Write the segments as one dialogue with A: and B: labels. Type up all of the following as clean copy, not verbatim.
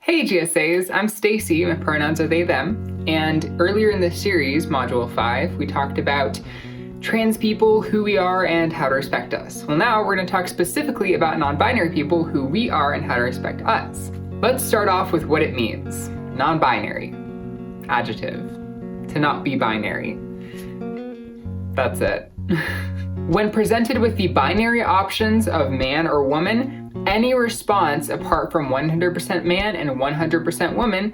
A: Hey GSAs, I'm Stacy, my pronouns are they, them, and earlier in this series, Module 5, we talked about trans people, who we are, and how to respect us. Well, now we're going to talk specifically about non-binary people, who we are, and how to respect us. Let's start off with what it means. Non-binary. Adjective. To not be binary. That's it. When presented with the binary options of man or woman, any response apart from 100% man and 100% woman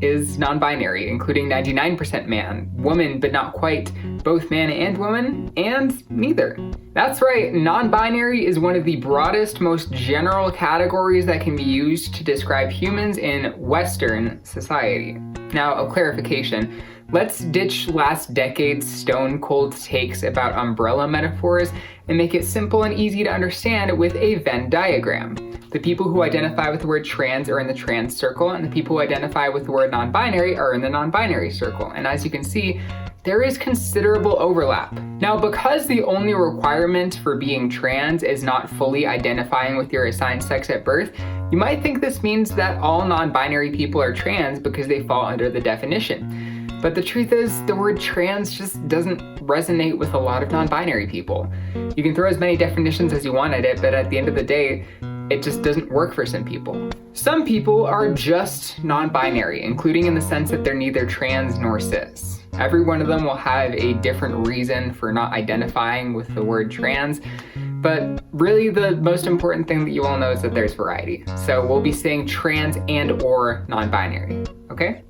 A: is non-binary, including 99% man, woman but not quite, both man and woman, and neither. That's right, non-binary is one of the broadest, most general categories that can be used to describe humans in Western society. Now, a clarification. Let's ditch last decade's stone-cold takes about umbrella metaphors and make it simple and easy to understand with a Venn diagram. The people who identify with the word trans are in the trans circle, and the people who identify with the word non-binary are in the non-binary circle. And as you can see, there is considerable overlap. Now, because the only requirement for being trans is not fully identifying with your assigned sex at birth, you might think this means that all non-binary people are trans because they fall under the definition. But the truth is, the word trans just doesn't resonate with a lot of non-binary people. You can throw as many definitions as you want at it, but at the end of the day, it just doesn't work for some people. Some people are just non-binary, including in the sense that they're neither trans nor cis. Every one of them will have a different reason for not identifying with the word trans, but really the most important thing that you all know is that there's variety. So we'll be saying trans and or non-binary, okay?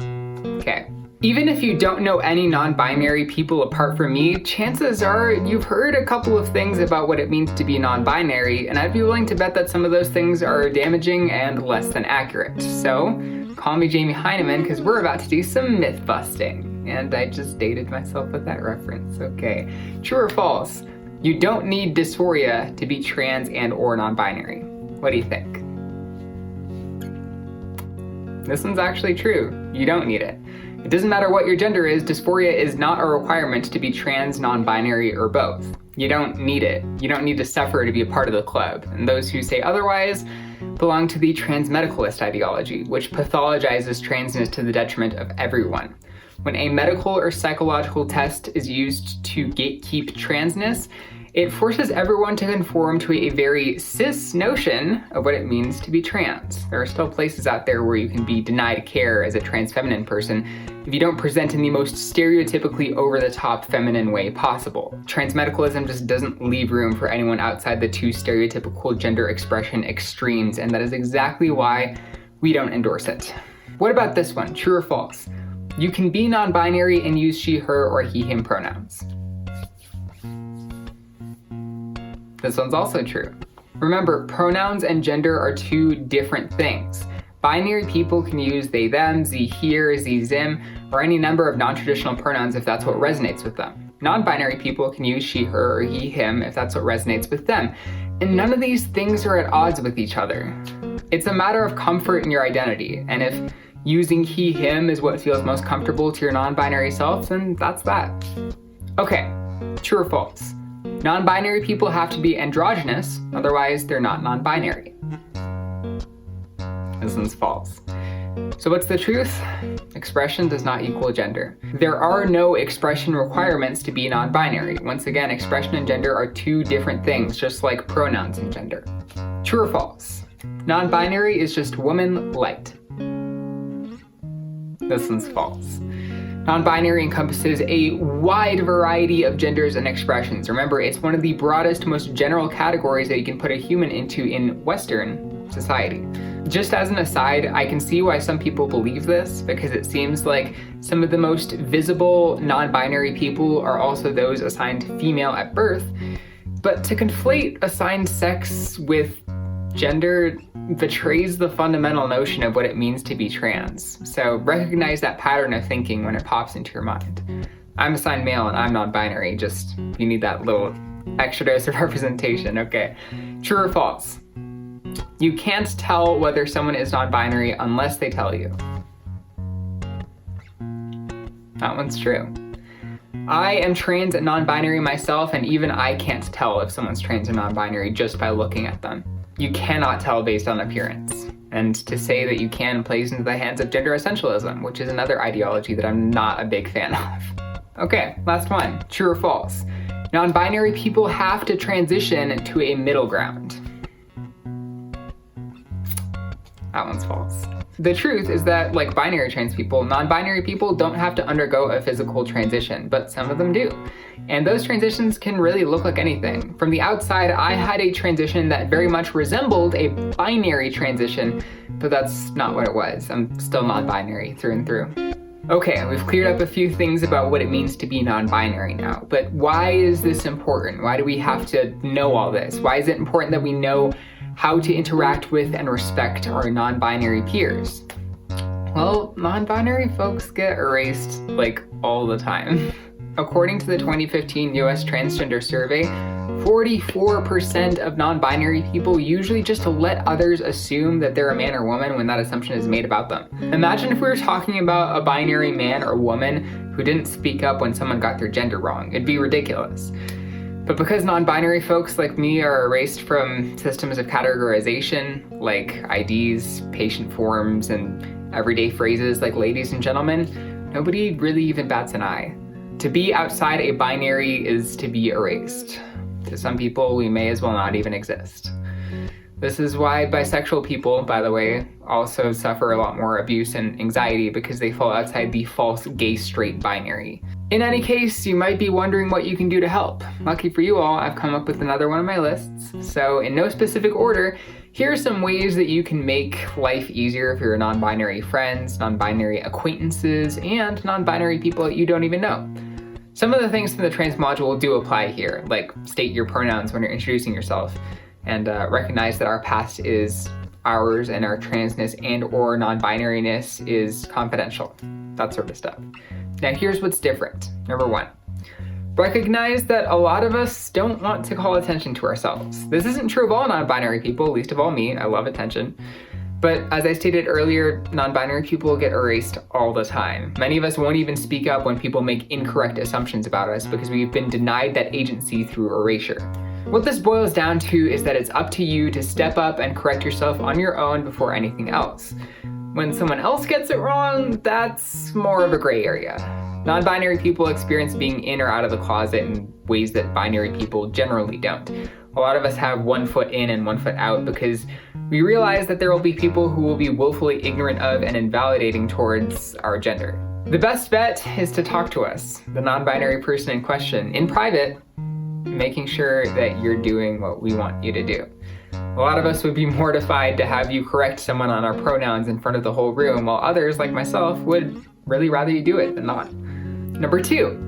A: Okay. Even if you don't know any non-binary people apart from me, chances are you've heard a couple of things about what it means to be non-binary, and I'd be willing to bet that some of those things are damaging and less than accurate. So, call me Jamie Heineman, because we're about to do some myth busting. And I just dated myself with that reference, okay. True or false? You don't need dysphoria to be trans and or non-binary. What do you think? This one's actually true. You don't need it. It doesn't matter what your gender is, dysphoria is not a requirement to be trans, non-binary, or both. You don't need it. You don't need to suffer to be a part of the club. And those who say otherwise belong to the transmedicalist ideology, which pathologizes transness to the detriment of everyone. When a medical or psychological test is used to gatekeep transness, it forces everyone to conform to a very cis notion of what it means to be trans. There are still places out there where you can be denied care as a trans feminine person if you don't present in the most stereotypically over-the-top feminine way possible. Transmedicalism just doesn't leave room for anyone outside the two stereotypical gender expression extremes, and that is exactly why we don't endorse it. What about this one, true or false? You can be non-binary and use she, her, or he, him pronouns. This one's also true. Remember, pronouns and gender are two different things. Binary people can use they, them, sie, hier, sie, zim, or any number of non-traditional pronouns if that's what resonates with them. Non-binary people can use she, her, or he, him if that's what resonates with them. And none of these things are at odds with each other. It's a matter of comfort in your identity, and if using he, him is what feels most comfortable to your non-binary self, then that's that. Okay, true or false? Non-binary people have to be androgynous, otherwise they're not non-binary. This one's false. So what's the truth? Expression does not equal gender. There are no expression requirements to be non-binary. Once again, expression and gender are two different things, just like pronouns and gender. True or false? Non-binary is just woman light. This one's false. Non-binary encompasses a wide variety of genders and expressions. Remember, it's one of the broadest, most general categories that you can put a human into in Western society. Just as an aside, I can see why some people believe this, because it seems like some of the most visible non-binary people are also those assigned female at birth. But to conflate assigned sex with gender betrays the fundamental notion of what it means to be trans. So recognize that pattern of thinking when it pops into your mind. I'm assigned male and I'm non-binary, just you need that little extra dose of representation, okay. True or false? You can't tell whether someone is non-binary unless they tell you. That one's true. I am trans and non-binary myself, and even I can't tell if someone's trans or non-binary just by looking at them. you cannot tell based on appearance. And to say that you can plays into the hands of gender essentialism, which is another ideology that I'm not a big fan of. Okay, last one. True or false? Non-binary people have to transition to a middle ground. That one's false. The truth is that, like binary trans people, non-binary people don't have to undergo a physical transition, but some of them do. And those transitions can really look like anything. From the outside, I had a transition that very much resembled a binary transition, but that's not what it was. I'm still non-binary through and through. Okay, we've cleared up a few things about what it means to be non-binary now, but why is this important? Why do we have to know all this? Why is it important that we know how to interact with and respect our non-binary peers? Well, non-binary folks get erased like all the time. According to the 2015 US Transgender Survey, 44% of non-binary people usually just let others assume that they're a man or woman when that assumption is made about them. Imagine if we were talking about a binary man or woman who didn't speak up when someone got their gender wrong. It'd be ridiculous. But because non-binary folks like me are erased from systems of categorization like IDs, patient forms, and everyday phrases like ladies and gentlemen, nobody really even bats an eye. To be outside a binary is to be erased. To some people, we may as well not even exist. This is why bisexual people, by the way, also suffer a lot more abuse and anxiety because they fall outside the false gay straight binary. In any case, you might be wondering what you can do to help. Lucky for you all, I've come up with another one of my lists. So in no specific order, here are some ways that you can make life easier for your non-binary friends, non-binary acquaintances, and non-binary people that you don't even know. Some of the things from the trans module do apply here, like state your pronouns when you're introducing yourself, and recognize that our past is ours and our transness and or non-binariness is confidential, that sort of stuff. Now here's what's different. Number one, recognize that a lot of us don't want to call attention to ourselves. This isn't true of all non-binary people, least of all me. I love attention. But as I stated earlier, non-binary people get erased all the time. Many of us won't even speak up when people make incorrect assumptions about us because we've been denied that agency through erasure. What this boils down to is that it's up to you to step up and correct yourself on your own before anything else. When someone else gets it wrong, that's more of a gray area. Non-binary people experience being in or out of the closet in ways that binary people generally don't. A lot of us have one foot in and one foot out because we realize that there will be people who will be willfully ignorant of and invalidating towards our gender. The best bet is to talk to us, the non-binary person in question, in private, making sure that you're doing what we want you to do. A lot of us would be mortified to have you correct someone on our pronouns in front of the whole room, while others, like myself, would really rather you do it than not. Number two,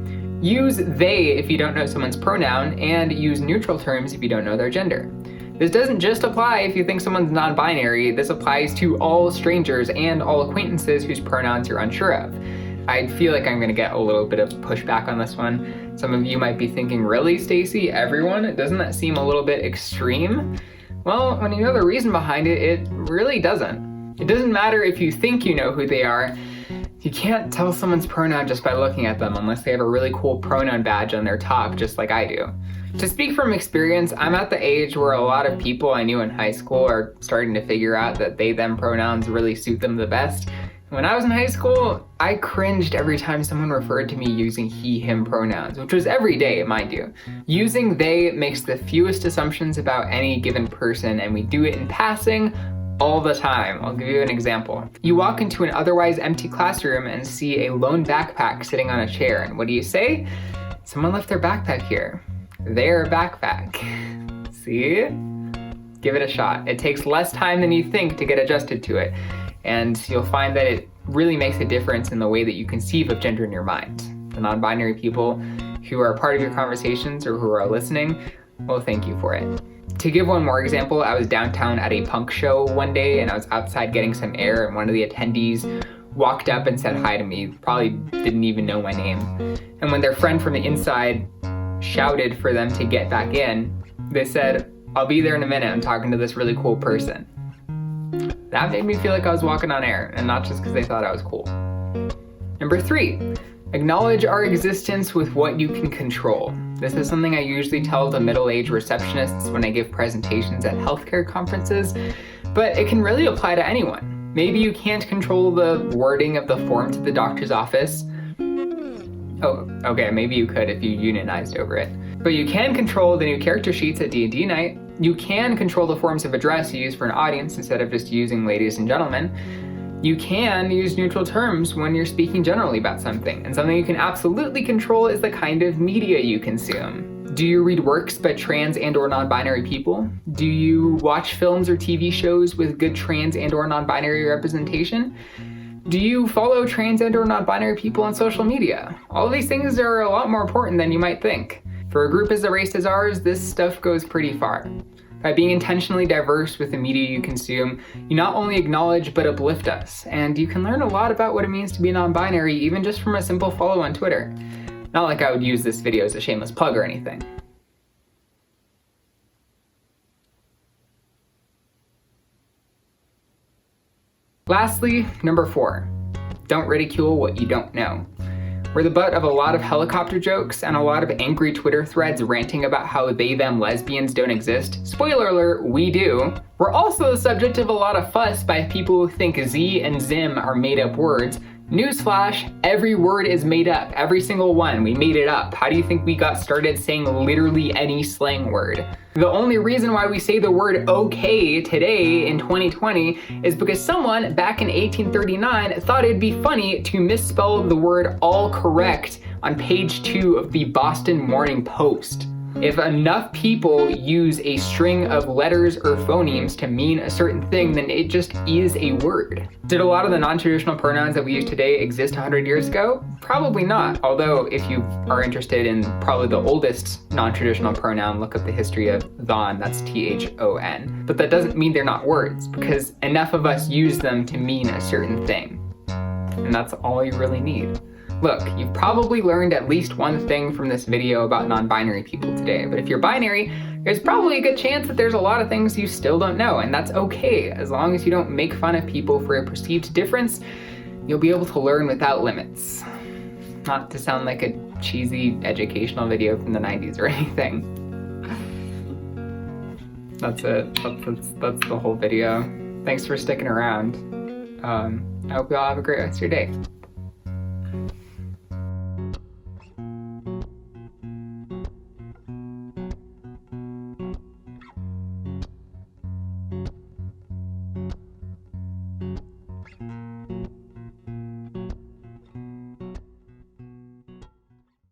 A: use they if you don't know someone's pronoun, and use neutral terms if you don't know their gender. This doesn't just apply if you think someone's non-binary, this applies to all strangers and all acquaintances whose pronouns you're unsure of. I feel like I'm gonna get a little bit of pushback on this one. Some of you might be thinking, really, Stacy, everyone? Doesn't that seem a little bit extreme? Well, when you know the reason behind it, it really doesn't. It doesn't matter if you think you know who they are. You can't tell someone's pronoun just by looking at them unless they have a really cool pronoun badge on their top, just like I do. To speak from experience, I'm at the age where a lot of people I knew in high school are starting to figure out that they/them pronouns really suit them the best. When I was in high school, I cringed every time someone referred to me using he/him pronouns, which was every day, mind you. Using they makes the fewest assumptions about any given person, and we do it in passing all the time. I'll give you an example. You walk into an otherwise empty classroom and see a lone backpack sitting on a chair, and what do you say? Someone left their backpack here. Their backpack. See? Give it a shot. It takes less time than you think to get adjusted to it, and you'll find that it really makes a difference in the way that you conceive of gender in your mind. The non-binary people who are part of your conversations or who are listening, well, thank you for it. To give one more example, I was downtown at a punk show one day and I was outside getting some air, and one of the attendees walked up and said hi to me, probably didn't even know my name. And when their friend from the inside shouted for them to get back in, they said, "I'll be there in a minute, I'm talking to this really cool person." That made me feel like I was walking on air, and not just because they thought I was cool. Number three, acknowledge our existence with what you can control. This is something I usually tell the middle-aged receptionists when I give presentations at healthcare conferences, but it can really apply to anyone. Maybe you can't control the wording of the form to the doctor's office. Oh, okay, maybe you could if you unionized over it. But you can control the new character sheets at D&D night. You can control the forms of address you use for an audience instead of just using ladies and gentlemen. You can use neutral terms when you're speaking generally about something. And something you can absolutely control is the kind of media you consume. Do you read works by trans and/or non-binary people? Do you watch films or TV shows with good trans and/or non-binary representation? Do you follow trans and/or non-binary people on social media? All of these things are a lot more important than you might think. For a group as erased as ours, this stuff goes pretty far. By being intentionally diverse with the media you consume, you not only acknowledge but uplift us, and you can learn a lot about what it means to be non-binary even just from a simple follow on Twitter. Not like I would use this video as a shameless plug or anything. Lastly, number 4, don't ridicule what you don't know. We're the butt of a lot of helicopter jokes and a lot of angry Twitter threads ranting about how they/them lesbians don't exist. Spoiler alert, we do. We're also the subject of a lot of fuss by people who think Z and Zim are made up words. Newsflash, every word is made up, every single one, we made it up. How do you think we got started saying literally any slang word? The only reason why we say the word okay today in 2020 is because someone back in 1839 thought it'd be funny to misspell the word all correct on page 2 of the Boston Morning Post. If enough people use a string of letters or phonemes to mean a certain thing, then it just is a word. Did a lot of the non-traditional pronouns that we use today exist 100 years ago? Probably not, although if you are interested in probably the oldest non-traditional pronoun, look up the history of thon, that's T-H-O-N. But that doesn't mean they're not words, because enough of us use them to mean a certain thing. And that's all you really need. Look, you've probably learned at least one thing from this video about non-binary people today, but if you're binary, there's probably a good chance that there's a lot of things you still don't know, and that's okay. As long as you don't make fun of people for a perceived difference, you'll be able to learn without limits. Not to sound like a cheesy educational video from the 90s or anything. That's it. That's the whole video. Thanks for sticking around. I hope you all have a great rest of your day.